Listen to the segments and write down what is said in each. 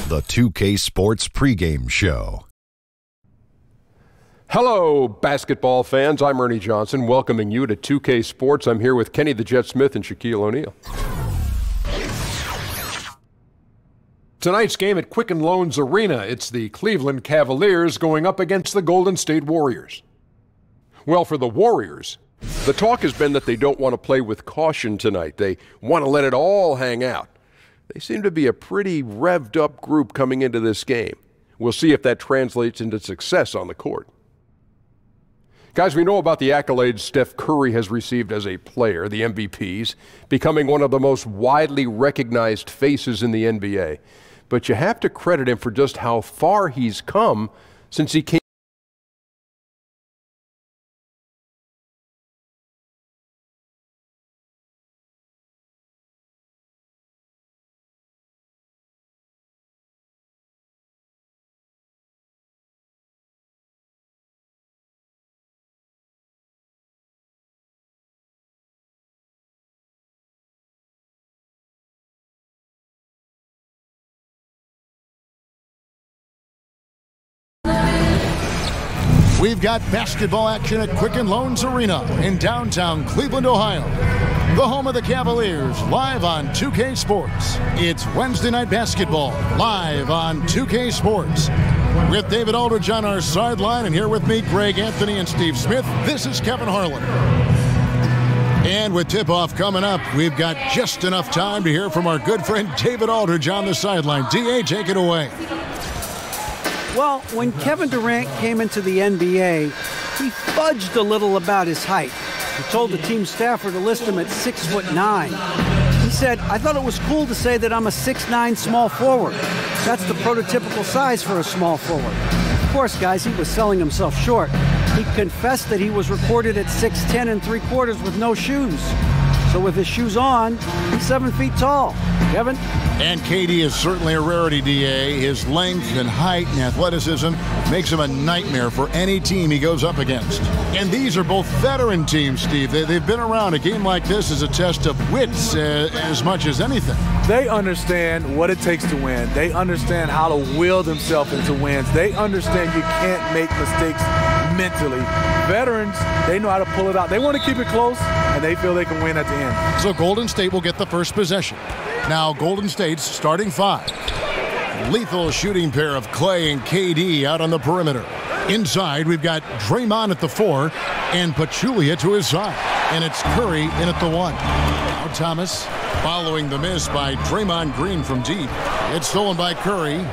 The 2K Sports pregame show. Hello, basketball fans. I'm Ernie Johnson, welcoming you to 2K Sports. I'm here with Kenny the Jet Smith and Shaquille O'Neal. Tonight's game at Quicken Loans Arena, it's the Cleveland Cavaliers going up against the Golden State Warriors. Well, for the Warriors, the talk has been that they don't want to play with caution tonight. They want to let it all hang out. They seem to be a pretty revved up group coming into this game. We'll see if that translates into success on the court. Guys, we know about the accolades Steph Curry has received as a player, the MVPs, becoming one of the most widely recognized faces in the NBA. But you have to credit him for just how far he's come since he came. We've got basketball action at Quicken Loans Arena in downtown Cleveland, Ohio. The home of the Cavaliers, live on 2K Sports. It's Wednesday night basketball, live on 2K Sports. With David Aldridge on our sideline, and here with me, Greg Anthony and Steve Smith, this is Kevin Harlan. And with tip-off coming up, we've got just enough time to hear from our good friend David Aldridge on the sideline. D.A., take it away. Well, when Kevin Durant came into the NBA, he fudged a little about his height. He told the team staffer to list him at 6'9". He said, "I thought it was cool to say that I'm a 6'9" small forward. That's the prototypical size for a small forward." Of course, guys, he was selling himself short. He confessed that he was recorded at 6'10"3/4 with no shoes. So with his shoes on, he's 7 feet tall. Kevin? And KD is certainly a rarity, D.A. His length and height and athleticism makes him a nightmare for any team he goes up against. And these are both veteran teams, Steve. They've been around. A game like this is a test of wits as much as anything. They understand what it takes to win. They understand how to will themselves into wins. They understand you can't make mistakes mentally. Veterans, they know how to pull it out. They want to keep it close, and they feel they can win at the end. So Golden State will get the first possession. Now Golden State's starting five. Lethal shooting pair of Clay and KD out on the perimeter. Inside, we've got Draymond at the 4 and Pachulia to his side. And it's Curry in at the 1. Now Thomas following the miss by Draymond Green from deep. It's stolen by Curry.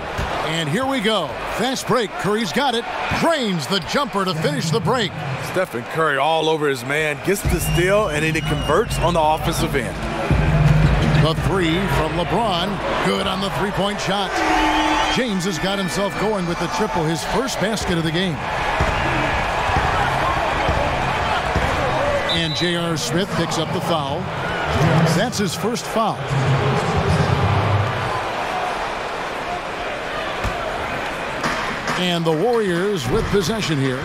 And here we go. Fast break. Curry's got it. Drains the jumper to finish the break. Stephen Curry all over his man. Gets the steal, and then he converts on the offensive end. The 3 from LeBron. Good on the three-point shot. James has got himself going with the triple, his first basket of the game. And J.R. Smith picks up the foul. That's his first foul. And the Warriors with possession here.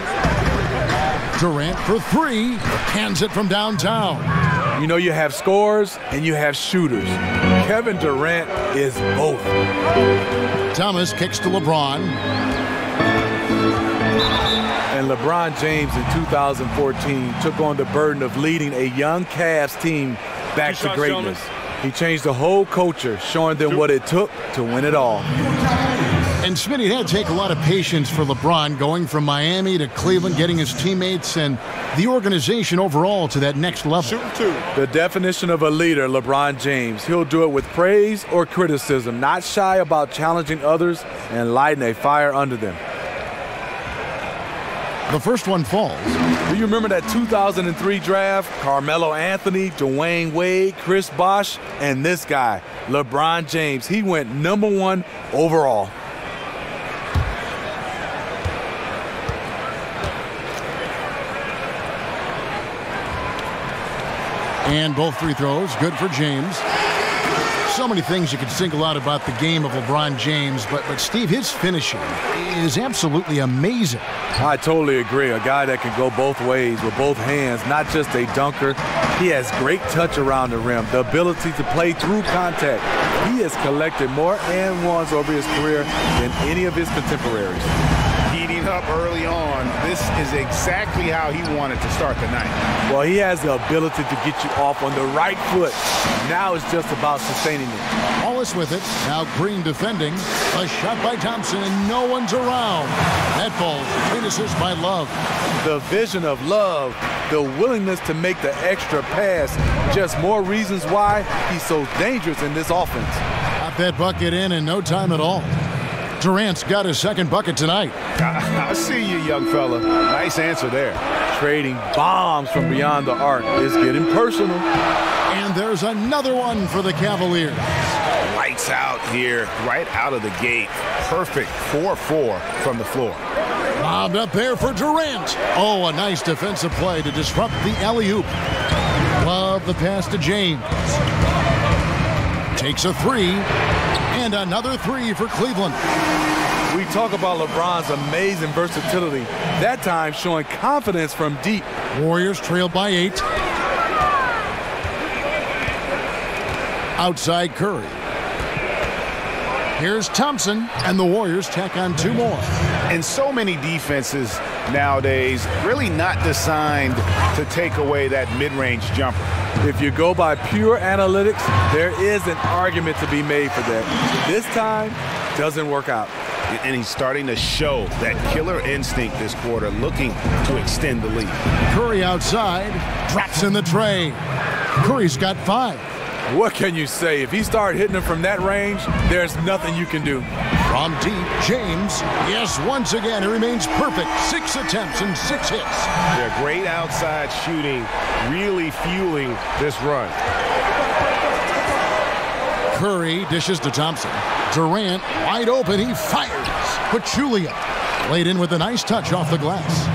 Durant for 3. Hands it from downtown. You know you have scorers and you have shooters. Kevin Durant is both. Thomas kicks to LeBron. And LeBron James in 2014 took on the burden of leading a young Cavs team back to greatness. He changed the whole culture, showing them what it took to win it all. And Smitty, it had to take a lot of patience for LeBron going from Miami to Cleveland, getting his teammates and the organization overall to that next level. The definition of a leader, LeBron James. He'll do it with praise or criticism, not shy about challenging others and lighting a fire under them. The first one falls. Do you remember that 2003 draft? Carmelo Anthony, Dwayne Wade, Chris Bosh, and this guy, LeBron James. He went #1 overall. And both free throws, good for James. So many things you could single out about the game of LeBron James, but Steve, his finishing is absolutely amazing. I totally agree. A guy that can go both ways with both hands, not just a dunker. He has great touch around the rim, the ability to play through contact. He has collected more and ones over his career than any of his contemporaries. Heating up early on. This is exactly how he wanted to start the night. Well, he has the ability to get you off on the right foot. Now it's just about sustaining it. Wallace with it. Now Green defending. A shot by Thompson, and no one's around. That ball clean assist by Love. The vision of Love, the willingness to make the extra pass, just more reasons why he's so dangerous in this offense. Got that bucket in no time at all. Durant's got his second bucket tonight. I see you, young fella. Nice answer there. Trading bombs from beyond the arc is getting personal. And there's another one for the Cavaliers. Lights out here, right out of the gate. Perfect 4-4 from the floor. Lobbed up there for Durant. Oh, a nice defensive play to disrupt the alley-oop. Love the pass to James. Takes a three. And another three for Cleveland. We talk about LeBron's amazing versatility. That time showing confidence from deep. Warriors trailed by 8. Outside Curry. Here's Thompson, and the Warriors tack on 2 more. And so many defenses nowadays really not designed to take away that mid-range jumper. If you go by pure analytics, there is an argument to be made for that. This time, doesn't work out. And he's starting to show that killer instinct this quarter, looking to extend the lead. Curry outside, drops in the tray. Curry's got 5. What can you say? If he started hitting them from that range, there's nothing you can do. From deep, James. Yes, once again, he remains perfect. 6 attempts and 6 hits. They're great outside shooting, really fueling this run. Curry dishes to Thompson. Durant wide open. He fires. Pachulia laid in with a nice touch off the glass.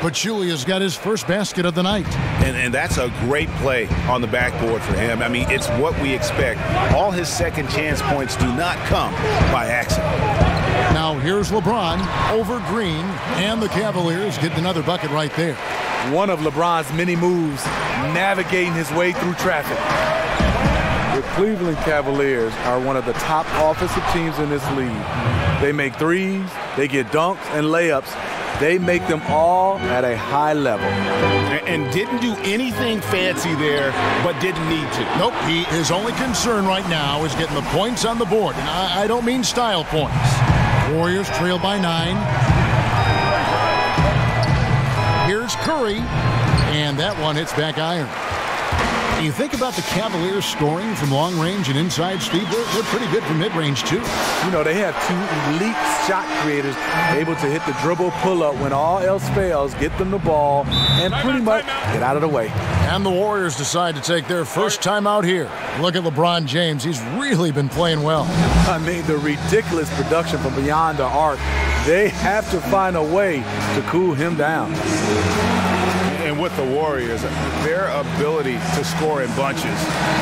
Pachulia's got his first basket of the night. And that's a great play on the backboard for him. I mean, it's what we expect. All his second chance points do not come by accident. Now here's LeBron over Green, and the Cavaliers get another bucket right there. One of LeBron's many moves, navigating his way through traffic. The Cleveland Cavaliers are one of the top offensive teams in this league. They make threes, they get dunks and layups. They make them all at a high level. And didn't do anything fancy there, but didn't need to. Nope, his only concern right now is getting the points on the board. And I don't mean style points. Warriors trail by 9. Here's Curry, and that one hits back iron. You think about the Cavaliers scoring from long range and inside, Steve, they're pretty good from mid-range too. You know, they have 2 elite shot creators able to hit the dribble pull-up when all else fails, get them the ball, and pretty much get out of the way. And the Warriors decide to take their first time out here. Look at LeBron James. He's really been playing well. I mean, the ridiculous production from beyond the arc. They have to find a way to cool him down. And with the Warriors, their ability to score in bunches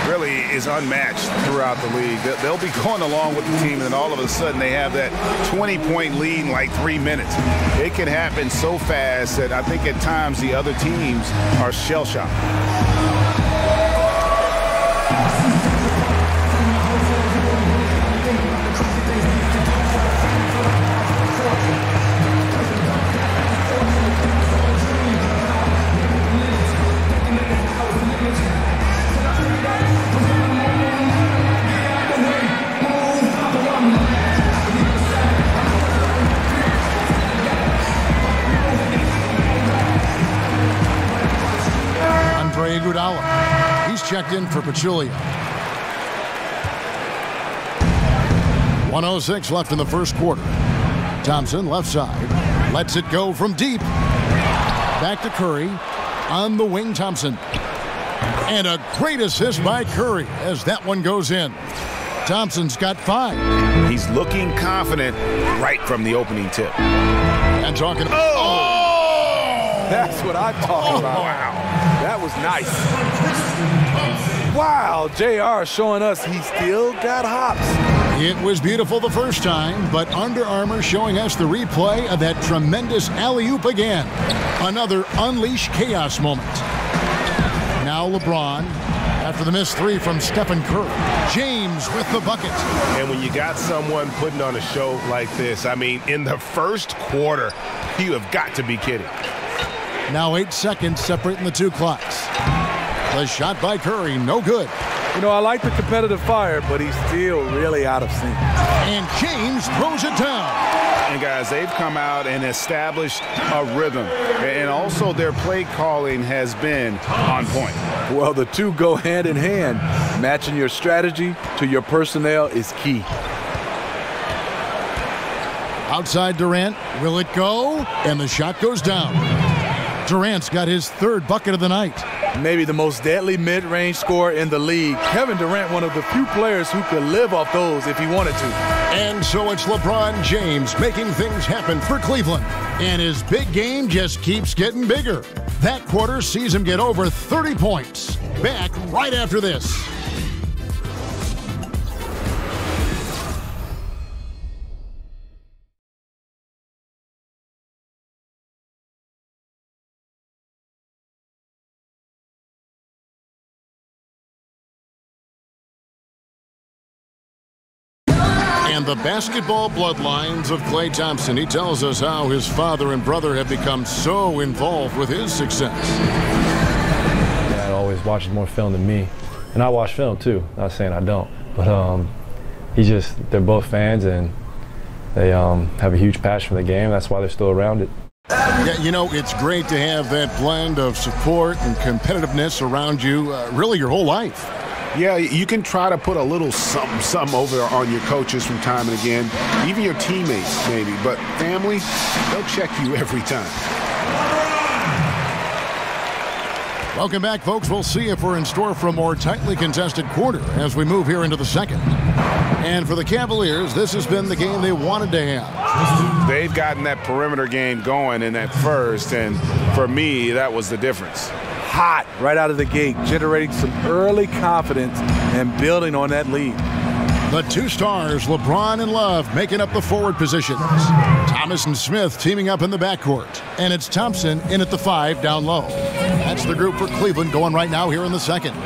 really is unmatched throughout the league. They'll be going along with the team, and then all of a sudden they have that 20-point lead in like 3 minutes. It can happen so fast that I think at times the other teams are shell-shocked. He's checked in for Pachulia. 1:06 left in the first quarter. Thompson left side. Lets it go from deep. Back to Curry. On the wing, Thompson. And a great assist by Curry as that one goes in. Thompson's got 5. He's looking confident right from the opening tip. And talking. Oh! That's what I'm talking about. Wow. That was nice. Wow, JR showing us he still got hops. It was beautiful the first time, but Under Armour showing us the replay of that tremendous alley-oop again. Another unleash chaos moment. Now LeBron, after the missed three from Stephen Curry. James with the bucket. And when you got someone putting on a show like this, I mean, in the first quarter, you have got to be kidding. Now 8 seconds separating the two clocks. The shot by Curry, no good. You know, I like the competitive fire, but he's still really out of sync. And James throws it down. And guys, they've come out and established a rhythm. And also their play calling has been on point. Well, the two go hand in hand. Matching your strategy to your personnel is key. Outside Durant, will it go? And the shot goes down. Durant's got his third bucket of the night. Maybe the most deadly mid-range scorer in the league. Kevin Durant, one of the few players who could live off those if he wanted to. And so it's LeBron James making things happen for Cleveland. And his big game just keeps getting bigger. That quarter sees him get over 30 points. Back right after this. And the basketball bloodlines of Klay Thompson. He tells us how his father and brother have become so involved with his success. Dad always watches more film than me. And I watch film too. Not saying I don't. But they're both fans and they have a huge passion for the game. That's why they're still around it. Yeah, you know, it's great to have that blend of support and competitiveness around you really your whole life. Yeah, you can try to put a little something over on your coaches from time and again, even your teammates maybe, but family, they'll check you every time. Welcome back, folks. We'll see if we're in store for a more tightly contested quarter as we move here into the second. And for the Cavaliers, this has been the game they wanted to have. They've gotten that perimeter game going in that first, and for me, that was the difference. Hot right out of the gate, generating some early confidence and building on that lead. The two stars, LeBron and Love, making up the forward positions. Thomas and Smith teaming up in the backcourt. And it's Thompson in at the 5 down low. That's the group for Cleveland going right now here in the second.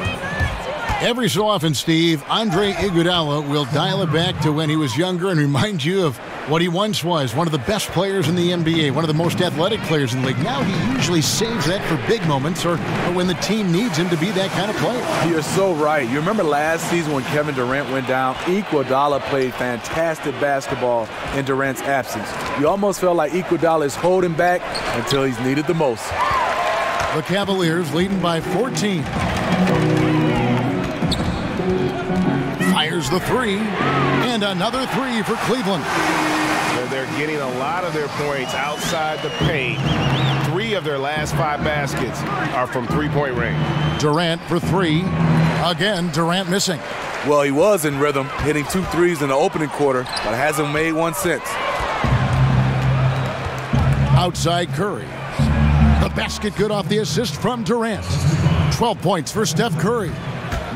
Every so often, Steve, Andre Iguodala will dial it back to when he was younger and remind you of what he once was, one of the best players in the NBA, one of the most athletic players in the league. Now he usually saves that for big moments or when the team needs him to be that kind of player. You're so right. You remember last season when Kevin Durant went down, Iguodala played fantastic basketball in Durant's absence. You almost felt like Iguodala is holding back until he's needed the most. The Cavaliers leading by 14. Fires the three, and another three for Cleveland. They're getting a lot of their points outside the paint. 3 of their last 5 baskets are from three-point range. Durant for 3. Again, Durant missing. Well, he was in rhythm, hitting 2 threes in the opening quarter, but hasn't made one since. Outside Curry. The basket good off the assist from Durant. 12 points for Steph Curry.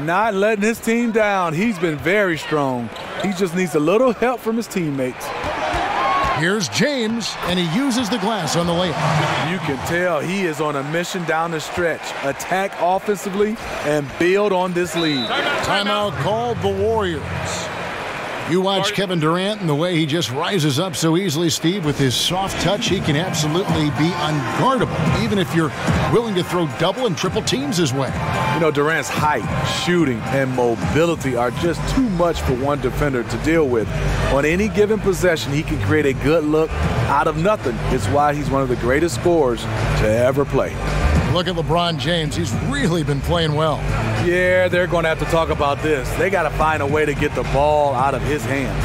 Not letting his team down. He's been very strong. He just needs a little help from his teammates. Here's James, and he uses the glass on the layup. You can tell he is on a mission down the stretch. Attack offensively and build on this lead. Timeout called the Warriors. You watch Kevin Durant and the way he just rises up so easily, Steve, with his soft touch. He can absolutely be unguardable, even if you're willing to throw double and triple teams his way. You know, Durant's height, shooting, and mobility are just too much for one defender to deal with. On any given possession, he can create a good look out of nothing. It's why he's one of the greatest scorers to ever play. Look at LeBron James. He's really been playing well. Yeah, they're going to have to talk about this. They got to find a way to get the ball out of his hands.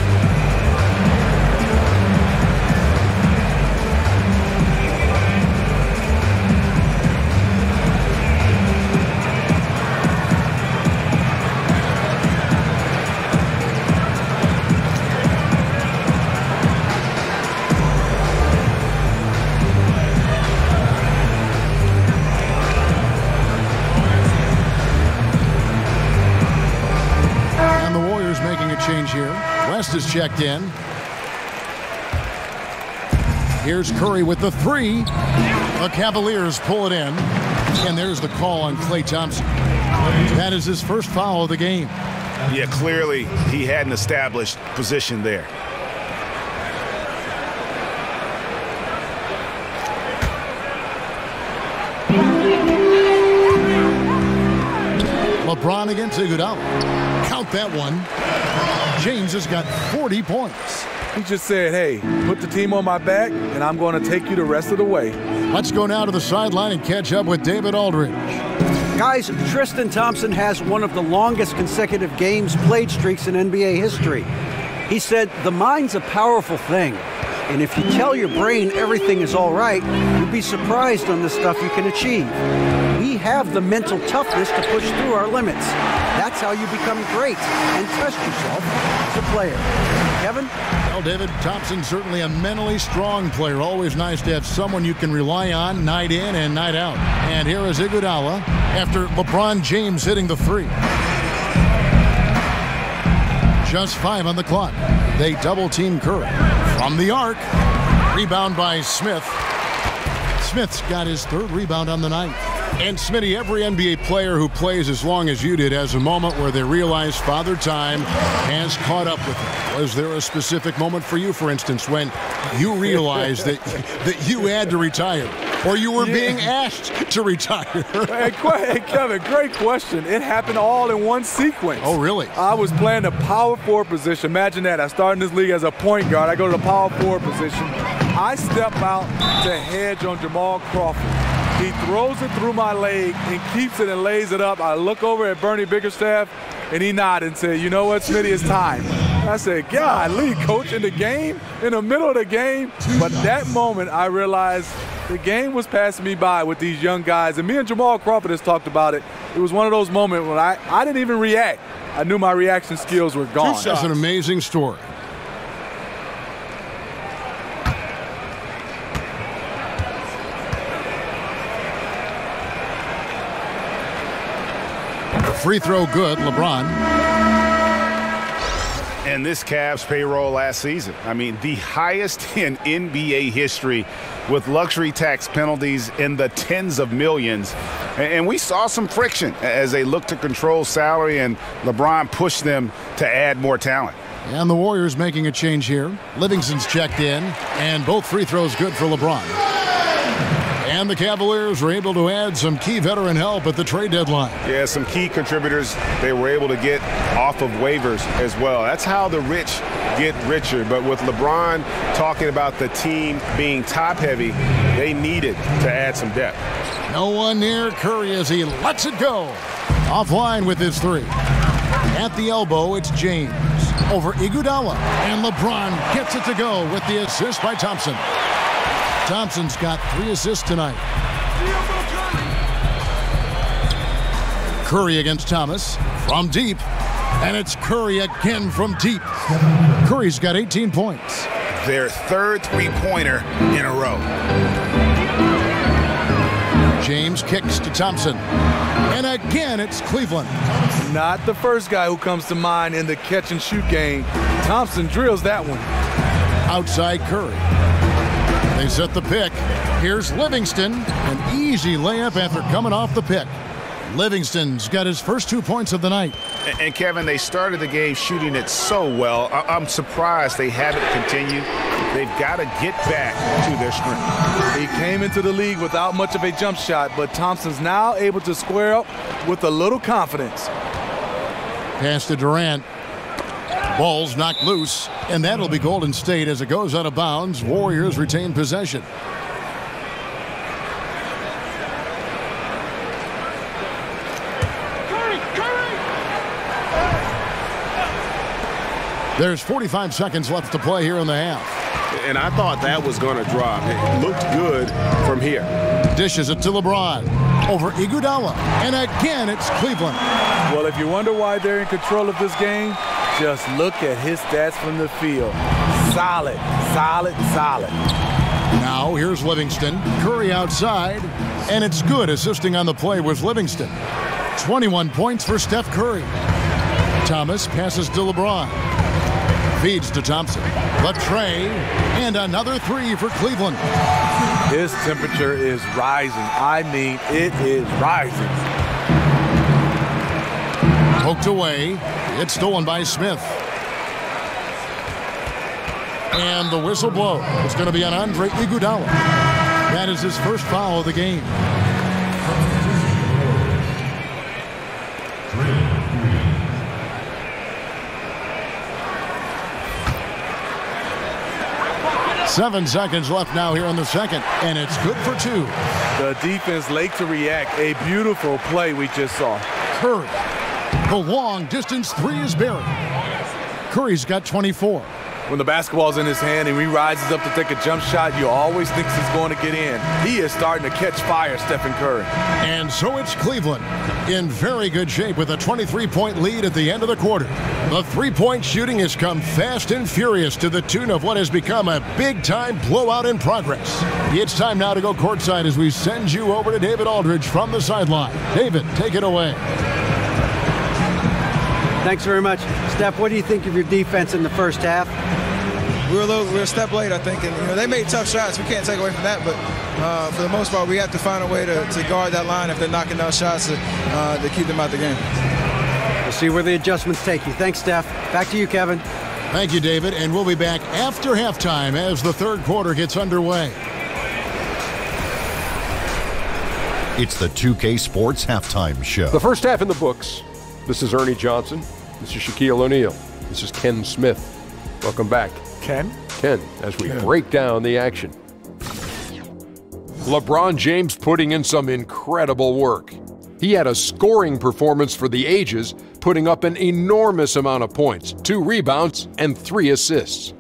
West is checked in. Here's Curry with the three. The Cavaliers pull it in. And there's the call on Klay Thompson. That is his first foul of the game. Yeah, clearly he had an established position there. LeBron against Iguodala. Count that one. James has got 40 points. He just said, hey, put the team on my back, and I'm going to take you the rest of the way. Let's go now to the sideline and catch up with David Aldridge. Guys, Tristan Thompson has one of the longest consecutive games played streaks in NBA history. He said, the mind's a powerful thing. And if you tell your brain everything is all right, you'll be surprised on the stuff you can achieve. We have the mental toughness to push through our limits. That's how you become great and test yourself as a player. Kevin? Well, David, Thompson's certainly a mentally strong player. Always nice to have someone you can rely on night in and night out. And here is Iguodala after LeBron James hitting the three. Just 5 on the clock. They double-team Curry. From the arc. Rebound by Smith. Smith's got his 3rd rebound on the night. And Smitty, every NBA player who plays as long as you did has a moment where they realize Father Time has caught up with them. Was there a specific moment for you, for instance, when you realized that you had to retire? Or you were being asked to retire? Hey, Kevin, great question. It happened all in one sequence. Oh, really? I was playing the power forward position. Imagine that. I started in this league as a point guard. I go to the power forward position. I step out to hedge on Jamal Crawford. He throws it through my leg and keeps it and lays it up. I look over at Bernie Bickerstaff, and he nodded and said, you know what, Smitty, it's time. I said, golly, coach, in the game, in the middle of the game. But that moment, I realized the game was passing me by with these young guys. And me and Jamal Crawford has talked about it. It was one of those moments when I didn't even react. I knew my reaction skills were gone. That's an amazing story. Free throw good, LeBron. And this Cavs payroll last season, I mean, the highest in NBA history with luxury tax penalties in the tens of millions. And we saw some friction as they looked to control salary, and LeBron pushed them to add more talent. And the Warriors making a change here. Livingston's checked in, and both free throws good for LeBron. And the Cavaliers were able to add some key veteran help at the trade deadline. Yeah, some key contributors they were able to get off of waivers as well. That's how the rich get richer. But with LeBron talking about the team being top-heavy, they needed to add some depth. No one near Curry as he lets it go. Offline with his three. At the elbow, it's James. Over Iguodala. And LeBron gets it to go with the assist by Thompson. Thompson's got 3 assists tonight. Curry against Thomas from deep. And it's Curry again from deep. Curry's got 18 points. Their 3rd three-pointer in a row. James kicks to Thompson. And again, it's Cleveland. Not the first guy who comes to mind in the catch-and-shoot game. Thompson drills that one. Outside Curry. They set the pick. Here's Livingston. An easy layup after coming off the pick. Livingston's got his first 2 points of the night. And Kevin, they started the game shooting it so well. I'm surprised they haven't continued. They've got to get back to their strength. He came into the league without much of a jump shot, but Thompson's now able to square up with a little confidence. Pass to Durant. Ball's knocked loose, and that'll be Golden State as it goes out of bounds. Warriors retain possession. There's 45 seconds left to play here in the half. And I thought that was going to drop. It looked good from here. Dishes it to LeBron. Over Iguodala. And again, it's Cleveland. Well, if you wonder why they're in control of this game, just look at his stats from the field. Solid, solid, solid. Now here's Livingston. Curry outside. And it's good. Assisting on the play was Livingston. 21 points for Steph Curry. Thomas passes to LeBron. Feeds to Thompson. The tray, and another three for Cleveland. His temperature is rising. I mean, it is rising. Poked away. It's stolen by Smith. And the whistle blow. It's going to be on Andre Iguodala. That is his first foul of the game. Seven seconds left now here in the second, and it's good for two. The defense late to react. A beautiful play we just saw. Curry. The long distance three is buried. Curry's got 24. When the basketball's in his hand and he rises up to take a jump shot, you always think he's going to get in. He is starting to catch fire, Stephen Curry. And so it's Cleveland in very good shape with a 23-point lead at the end of the quarter. The three-point shooting has come fast and furious to the tune of what has become a big-time blowout in progress. It's time now to go courtside as we send you over to David Aldridge from the sideline. David, take it away. Thanks very much. Steph, what do you think of your defense in the first half? We were a step late, I think, and they made tough shots. We can't take away from that, but for the most part, we have to find a way to guard that line if they're knocking down shots to keep them out the game. We'll see where the adjustments take you. Thanks, Steph. Back to you, Kevin. Thank you, David, and we'll be back after halftime as the third quarter gets underway. It's the 2K Sports Halftime Show. The first half in the books. This is Ernie Johnson. This is Shaquille O'Neal. This is Ken Smith. Welcome back. Ken, as we break down the action. LeBron James putting in some incredible work. He had a scoring performance for the ages, putting up an enormous amount of points, 2 rebounds, and 3 assists.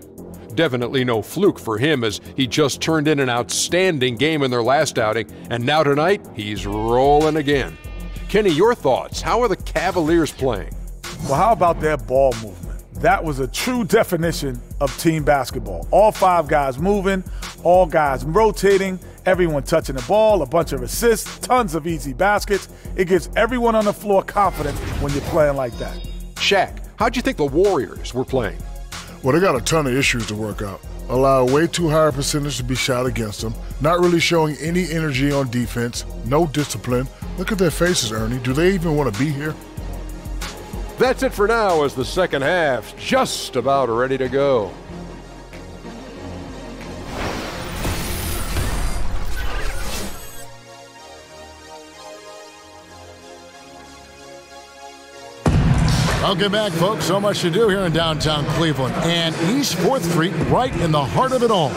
Definitely no fluke for him as he just turned in an outstanding game in their last outing, and now tonight, he's rolling again. Kenny, your thoughts? How are the Cavaliers playing? Well, how about that ball movement? That was a true definition of team basketball. All 5 guys moving, all guys rotating, everyone touching the ball, a bunch of assists, tons of easy baskets. It gives everyone on the floor confidence when you're playing like that. Shaq, how'd you think the Warriors were playing? Well, they got a ton of issues to work out. Allow way too high a percentage to be shot against them, not really showing any energy on defense, no discipline. Look at their faces, Ernie. Do they even want to be here? That's it for now as the second half just about ready to go. Welcome back, folks. So much to do here in downtown Cleveland. And East 4th Street right in the heart of it all.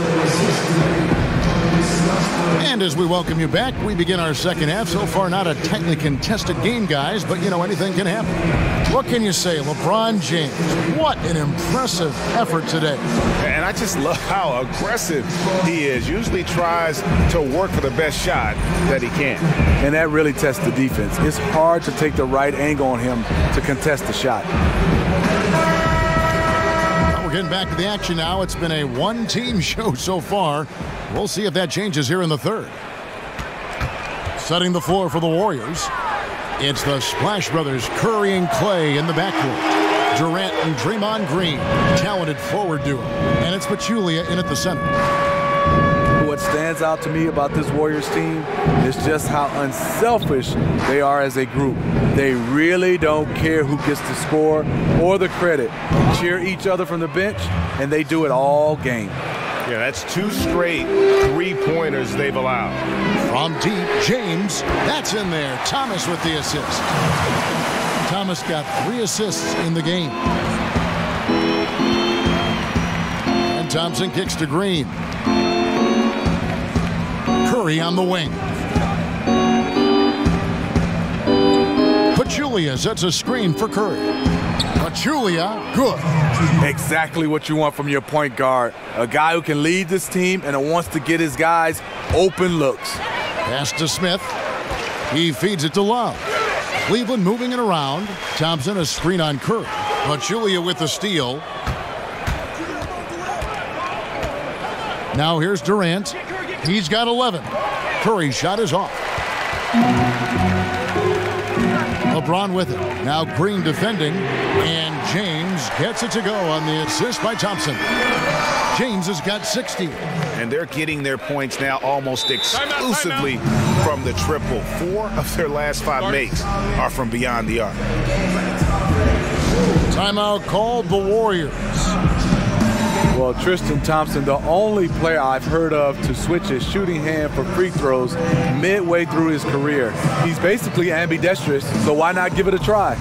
And as we welcome you back, we begin our second half. So far, not a tightly contested game, guys, but, you know, anything can happen. What can you say? LeBron James, what an impressive effort today. And I just love how aggressive he is. Usually tries to work for the best shot that he can. And that really tests the defense. It's hard to take the right angle on him to contest the shot. Well, we're getting back to the action now. It's been a one-team show so far. We'll see if that changes here in the third. Setting the floor for the Warriors. It's the Splash Brothers, Curry and Clay in the backcourt. Durant and Draymond Green, talented forward duo. And it's Pachulia in at the center. What stands out to me about this Warriors team is just how unselfish they are as a group. They really don't care who gets the score or the credit. Cheer each other from the bench, and they do it all game. Yeah, that's 2 straight 3-pointers they've allowed. From deep, James, that's in there. Thomas with the assist. Thomas got 3 assists in the game. And Thompson kicks to Green. Curry on the wing. Pachulia sets a screen for Curry. Pachulia, good. Exactly what you want from your point guard. A guy who can lead this team and wants to get his guys open looks. Pass to Smith. He feeds it to Love. Cleveland moving it around. Thompson a screen on Curry. Pachulia with the steal. Now here's Durant. He's got 11. Curry's shot is off. LeBron with it. Now Green defending, and James gets it to go on the assist by Thompson. James has got 60. And they're getting their points now almost exclusively from the triple. 4 of their last 5 makes are from beyond the arc. Timeout called the Warriors. Well, Tristan Thompson, the only player I've heard of to switch his shooting hand for free throws midway through his career. He's basically ambidextrous, so why not give it a try?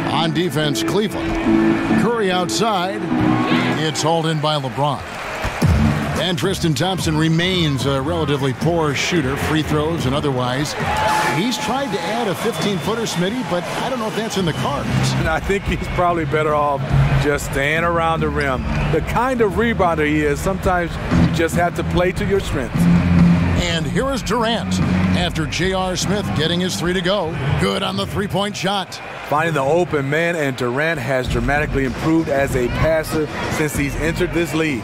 On defense, Cleveland. Curry outside. It's hauled in by LeBron. And Tristan Thompson remains a relatively poor shooter, free throws and otherwise. He's tried to add a 15-footer, Smitty, but I don't know if that's in the cards. And I think he's probably better off just staying around the rim. The kind of rebounder he is, sometimes you just have to play to your strengths. And here is Durant after J.R. Smith getting his 3 to go. Good on the three-point shot. Finding the open man, and Durant has dramatically improved as a passer since he's entered this league.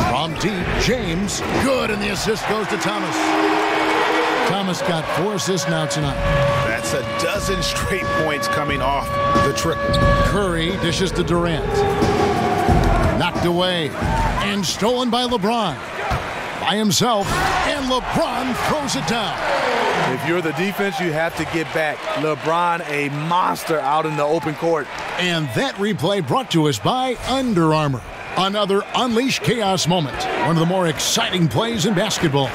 From deep, James. Good, and the assist goes to Thomas. Thomas got 4 assists now tonight. That's a dozen straight points coming off the triple. Curry dishes to Durant. Knocked away and stolen by LeBron. By himself, and LeBron throws it down. If you're the defense, you have to get back. LeBron, a monster out in the open court. And that replay brought to us by Under Armour. Another Unleash Chaos moment. One of the more exciting plays in basketball.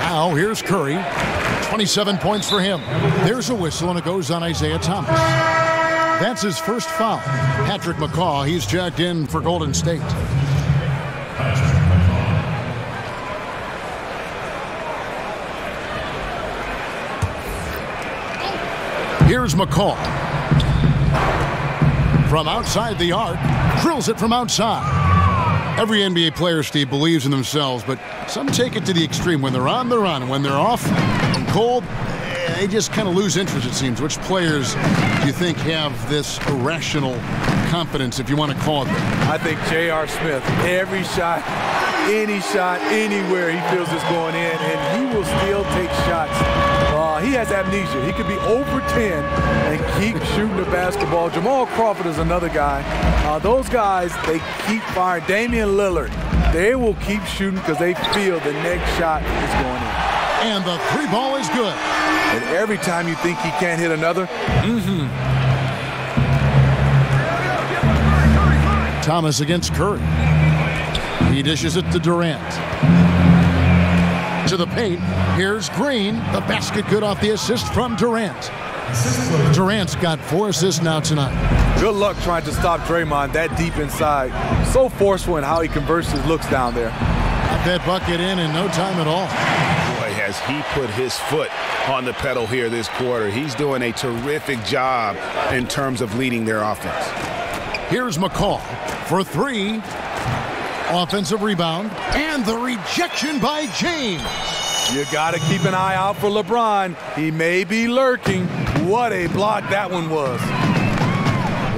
Now here's Curry. 27 points for him. There's a whistle, and it goes on Isaiah Thomas. That's his first foul. Patrick McCaw, he's checked in for Golden State. Here's McCall. From outside the arc, drills it from outside. Every NBA player, Steve, believes in themselves, but some take it to the extreme. When they're on, they're on. And when they're off and cold, they just kind of lose interest, it seems. Which players do you think have this irrational confidence, if you want to call it that? I think J.R. Smith, every shot, any shot, anywhere he feels it's going in, and he will still take shots. He has amnesia. He could be over 10 and keep shooting the basketball. Jamal Crawford is another guy. Those guys, they keep firing. Damian Lillard, they will keep shooting because they feel the next shot is going in. And the 3 ball is good. And every time you think he can't hit another, Thomas against Curry. He dishes it to Durant. To the paint. Here's Green. The basket good off the assist from Durant. Durant's got 4 assists now tonight. Good luck trying to stop Draymond that deep inside. So forceful in how he converts his looks down there. Got that bucket in no time at all. Boy, has he put his foot on the pedal here this quarter. He's doing a terrific job in terms of leading their offense. Here's McCall for 3. Offensive rebound, and the rejection by James. You got to keep an eye out for LeBron. He may be lurking. What a block that one was.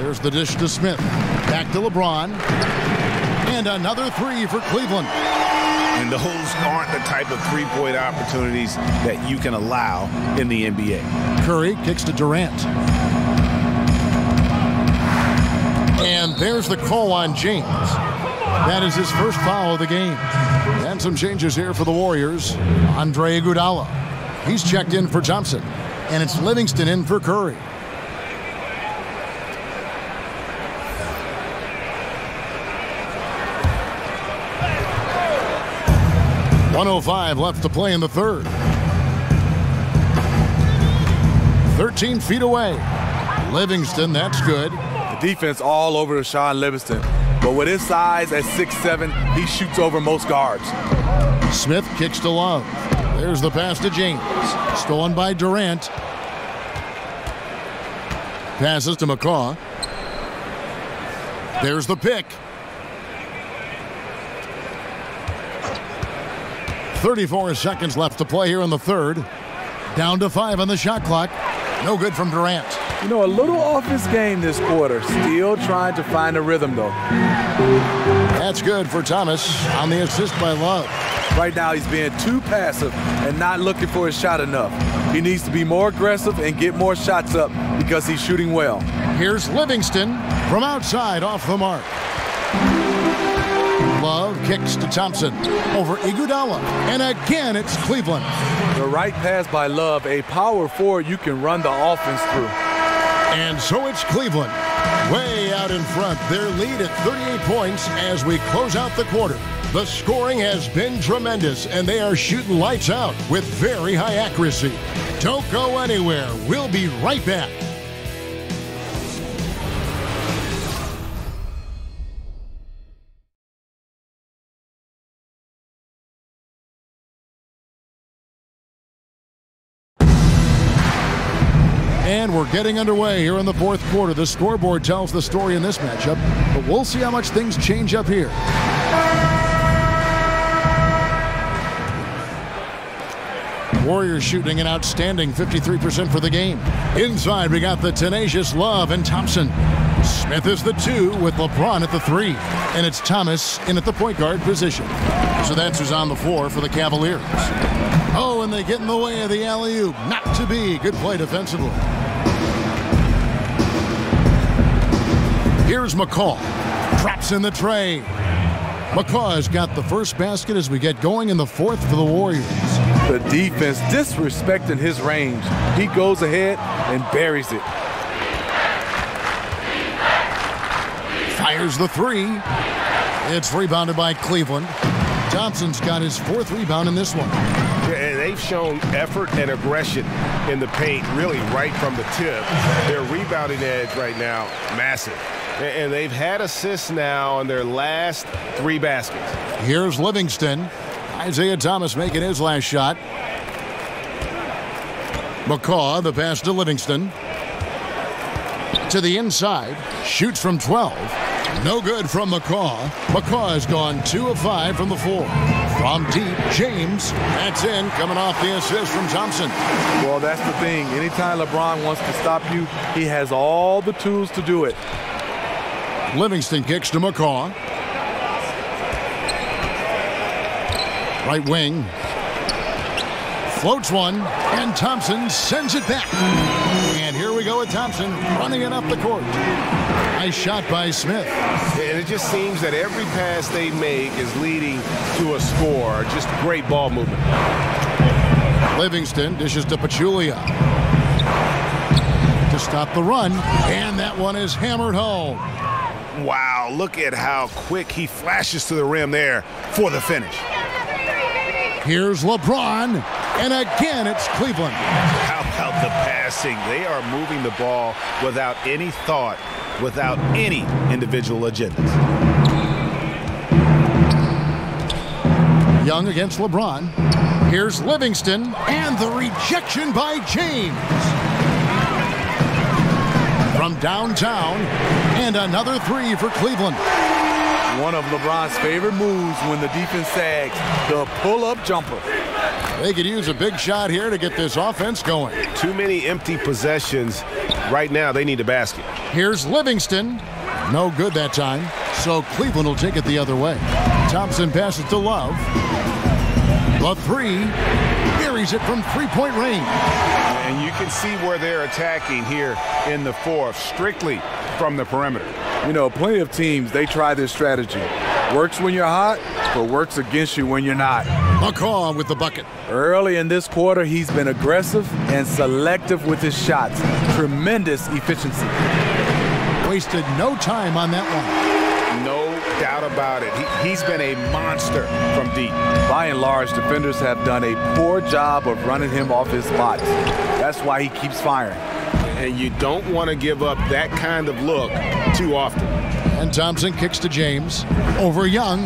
There's the dish to Smith. Back to LeBron. And another 3 for Cleveland. And those aren't the type of three-point opportunities that you can allow in the NBA. Curry kicks to Durant. And there's the call on James. That is his first foul of the game. And some changes here for the Warriors. Andre Iguodala. He's checked in for Thompson. And it's Livingston in for Curry. .105 left to play in the third. 13 feet away. Livingston, that's good. The defense all over Sean Livingston. But with his size at 6'7", he shoots over most guards. Smith kicks to Love. There's the pass to James. Stolen by Durant. Passes to McCaw. There's the pick. 34 seconds left to play here in the third. Down to 5 on the shot clock. No good from Durant. You know, a little off his game this quarter. Still trying to find a rhythm, though. That's good for Thomas on the assist by Love. Right now, he's being too passive and not looking for his shot enough. He needs to be more aggressive and get more shots up because he's shooting well. Here's Livingston from outside off the mark. Love kicks to Thompson over Iguodala. And again, it's Cleveland. The right pass by Love, a power forward you can run the offense through. And so it's Cleveland way out in front. Their lead at 38 points as we close out the quarter. The scoring has been tremendous, and they are shooting lights out with very high accuracy. Don't go anywhere. We'll be right back. And we're getting underway here in the fourth quarter. The scoreboard tells the story in this matchup, but we'll see how much things change up here. Warriors shooting an outstanding 53% for the game. Inside, we got the tenacious Love and Thompson. Smith is the 2 with LeBron at the 3. And it's Thomas in at the point guard position. So that's who's on the floor for the Cavaliers. Oh, and they get in the way of the alley-oop. Not to be. Good play defensively. Here's McCaw. Drops in the tray. McCaw has got the first basket as we get going in the fourth for the Warriors. The defense disrespecting his range. He goes ahead and buries it. Fires the 3. It's rebounded by Cleveland. Thompson's got his 4th rebound in this one. Yeah, they've shown effort and aggression in the paint, really right from the tip. Their rebounding edge right now, massive. And they've had assists now on their last 3 baskets. Here's Livingston. Isaiah Thomas making his last shot. McCaw, the pass to Livingston. To the inside. Shoots from 12. No good from McCaw. McCaw has gone 2 of 5 from the floor. From deep, James. That's in, coming off the assist from Thompson. Well, that's the thing. Anytime LeBron wants to stop you, he has all the tools to do it. Livingston kicks to McCaw. Right wing. Floats one, and Thompson sends it back. And here we go with Thompson running it up the court. Nice shot by Smith. And it just seems that every pass they make is leading to a score. Just great ball movement. Livingston dishes to Pachulia to stop the run, and that one is hammered home. Wow, look at how quick he flashes to the rim there for the finish. Here's LeBron, and again it's Cleveland. How about the passing? They are moving the ball without any thought, without any individual agendas. Young against LeBron. Here's Livingston, and the rejection by James. From downtown, and another 3 for Cleveland. One of LeBron's favorite moves when the defense sags, the pull-up jumper. They could use a big shot here to get this offense going. Too many empty possessions. Right now, they need a basket. Here's Livingston. No good that time, so Cleveland will take it the other way. Thompson passes to Love. The 3 buries it from 3-point range. And you can see where they're attacking here in the fourth, strictly from the perimeter. You know, plenty of teams, they try this strategy. Works when you're hot, but works against you when you're not. McCaw with the bucket. Early in this quarter, he's been aggressive and selective with his shots. Tremendous efficiency. Wasted no time on that one. No doubt about it. He's been a monster from deep. By and large, defenders have done a poor job of running him off his spots. That's why he keeps firing. And you don't want to give up that kind of look too often. And Thompson kicks to James. Over Young.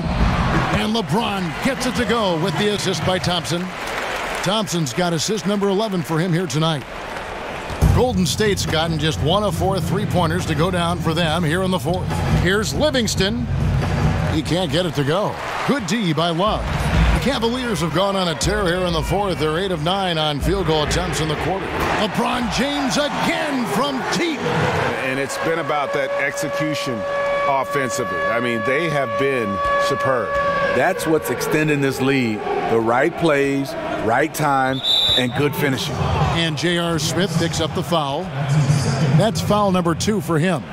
And LeBron gets it to go with the assist by Thompson. Thompson's got assist number 11 for him here tonight. Golden State's gotten just 1 of 4 3-pointers to go down for them here in the fourth. Here's Livingston. He can't get it to go. Good D by Love. The Cavaliers have gone on a tear here in the fourth. They're 8 of 9 on field goal attempts in the quarter. LeBron James again from deep. And it's been about that execution offensively. I mean, they have been superb. That's what's extending this lead. The right plays, right time, and good finishing. And J.R. Smith picks up the foul. That's foul number 2 for him.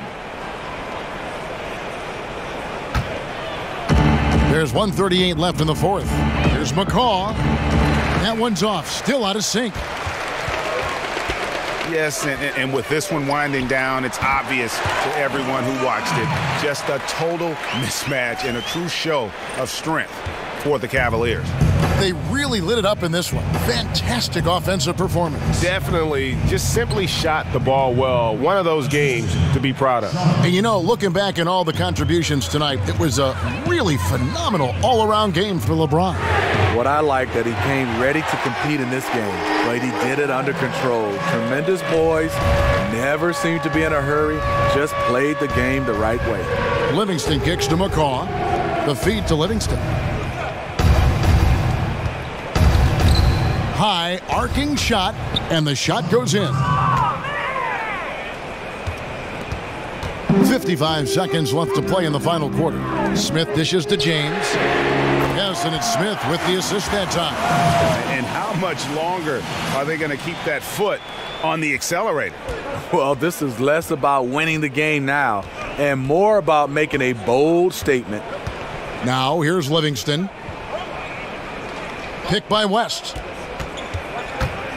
There's 1:38 left in the fourth. Here's McCaw. That one's off, still out of sync. Yes, and with this one winding down, it's obvious to everyone who watched it. Just a total mismatch and a true show of strength for the Cavaliers. They really lit it up in this one. Fantastic offensive performance. Definitely just simply shot the ball well. One of those games to be proud of. And you know, looking back at all the contributions tonight, it was a really phenomenal all-around game for LeBron. What I like that he came ready to compete in this game, but he did it under control. Tremendous poise, never seemed to be in a hurry, just played the game the right way. Livingston kicks to McCaw. The feed to Livingston. High arcing shot, and the shot goes in. 55 seconds left to play in the final quarter. Smith dishes to James. Yes, and it's Smith with the assist that time. And how much longer are they going to keep that foot on the accelerator? Well, this is less about winning the game now and more about making a bold statement. Now here's Livingston. Pick by West.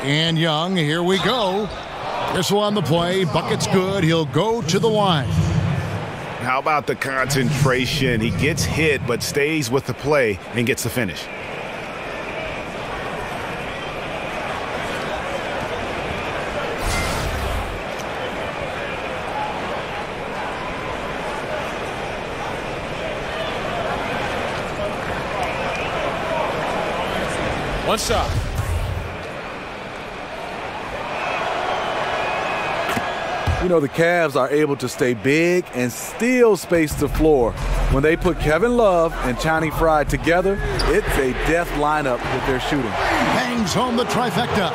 And Young, here we go. This one on the play, bucket's good. He'll go to the line. How about the concentration? He gets hit, but stays with the play and gets the finish. One shot. You know, the Cavs are able to stay big and still space the floor. When they put Kevin Love and Channing Frye together, it's a death lineup with their shooting. Bangs home the trifecta.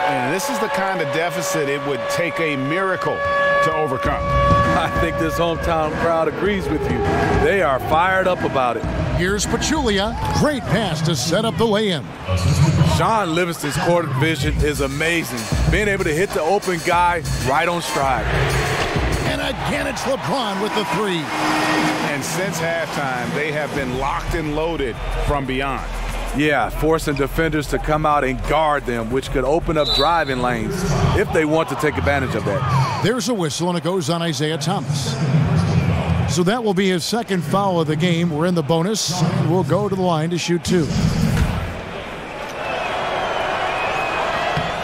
And this is the kind of deficit it would take a miracle to overcome. I think this hometown crowd agrees with you. They are fired up about it. Here's Pachulia. Great pass to set up the lay-in. Sean Livingston's court vision is amazing. Being able to hit the open guy right on stride. And again, it's LeBron with the 3. And since halftime, they have been locked and loaded from beyond. Yeah, forcing defenders to come out and guard them, which could open up driving lanes if they want to take advantage of that. There's a whistle, and it goes on Isaiah Thomas. So that will be his second foul of the game. We're in the bonus. We'll go to the line to shoot 2.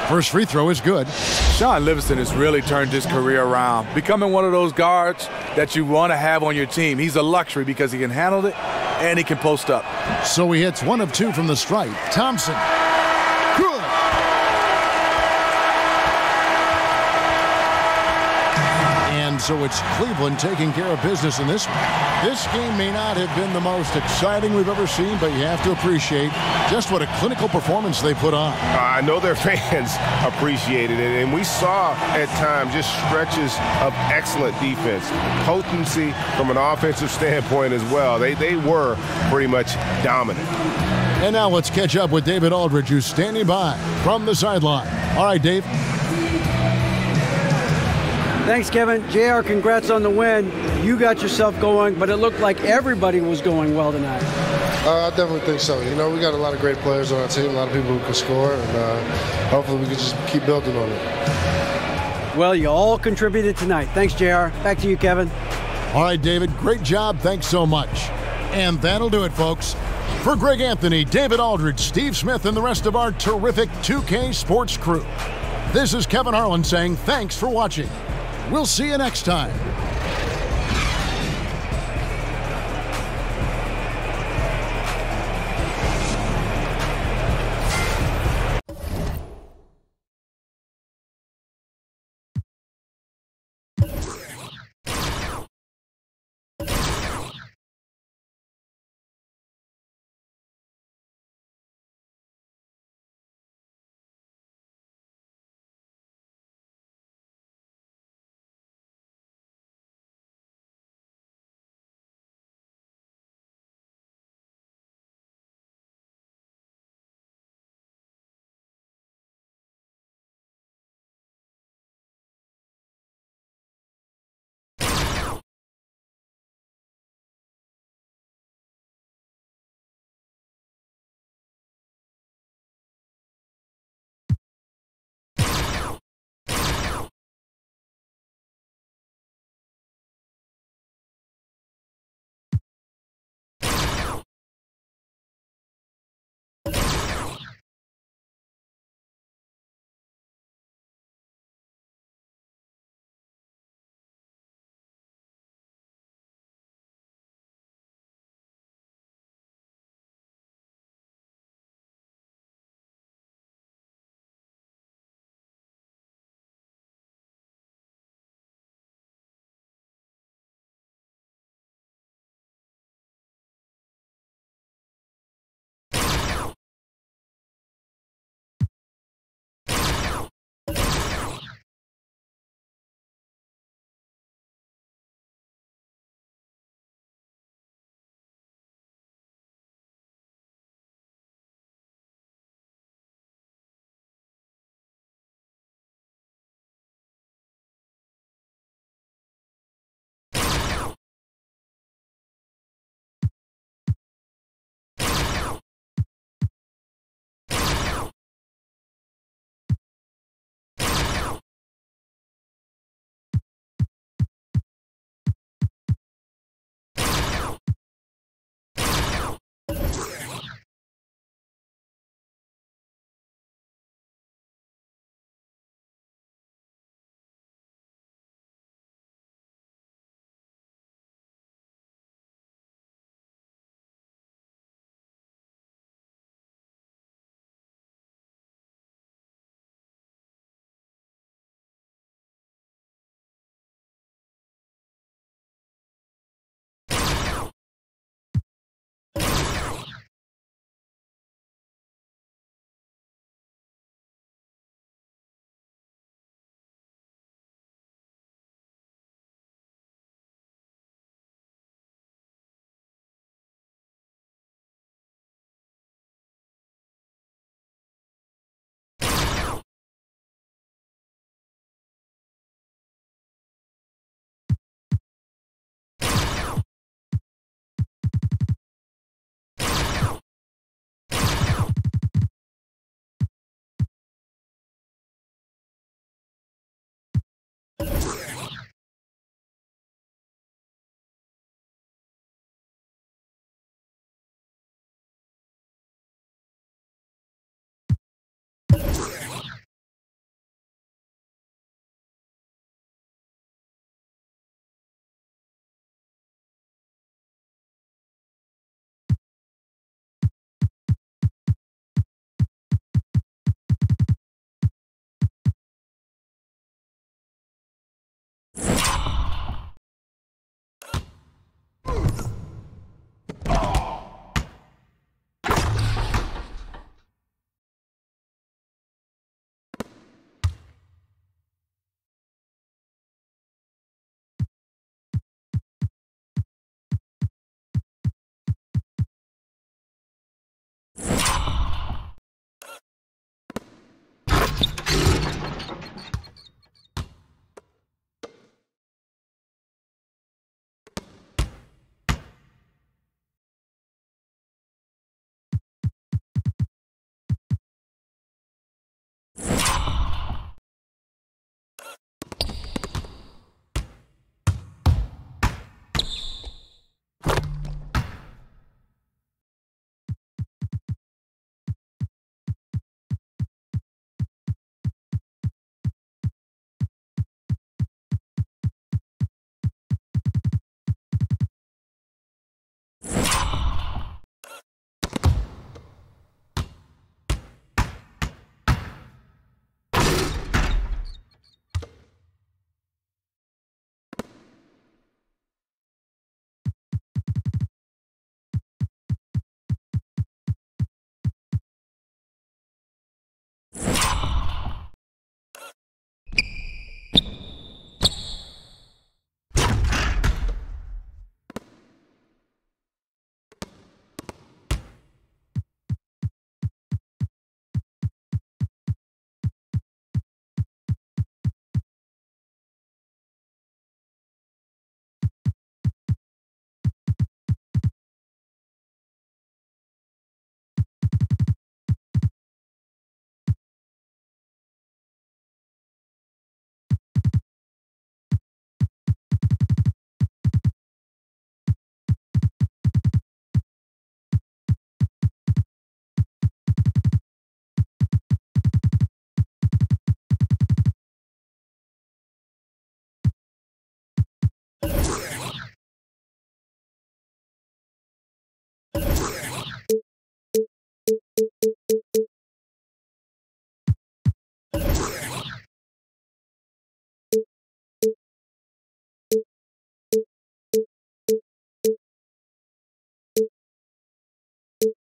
First free throw is good. Sean Livingston has really turned his career around, becoming one of those guards that you want to have on your team. He's a luxury because he can handle it and he can post up. So he hits 1 of 2 from the stripe. Thompson. Good. And so it's Cleveland taking care of business in this one. This game may not have been the most exciting we've ever seen, but you have to appreciate just what a clinical performance they put on. I know their fans appreciated it, and we saw at times just stretches of excellent defense, potency from an offensive standpoint as well. They were pretty much dominant. And now let's catch up with David Aldridge, who's standing by from the sideline. All right, Dave. Thanks, Kevin. JR, congrats on the win. You got yourself going, but it looked like everybody was going well tonight. I definitely think so. You know, we got a lot of great players on our team, a lot of people who can score, and hopefully we can just keep building on it. Well, you all contributed tonight. Thanks, JR. Back to you, Kevin. All right, David, great job. Thanks so much. And that'll do it, folks. For Greg Anthony, David Aldridge, Steve Smith, and the rest of our terrific 2K Sports crew, This is Kevin Harlan saying thanks for watching. We'll see you next time.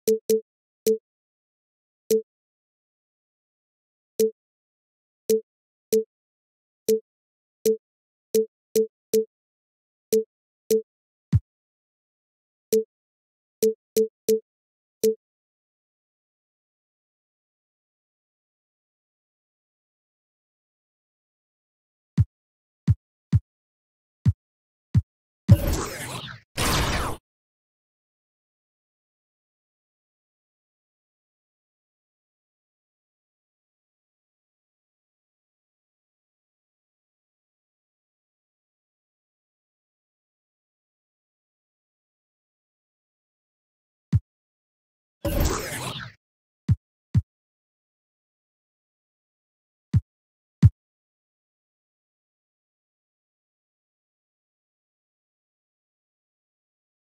you.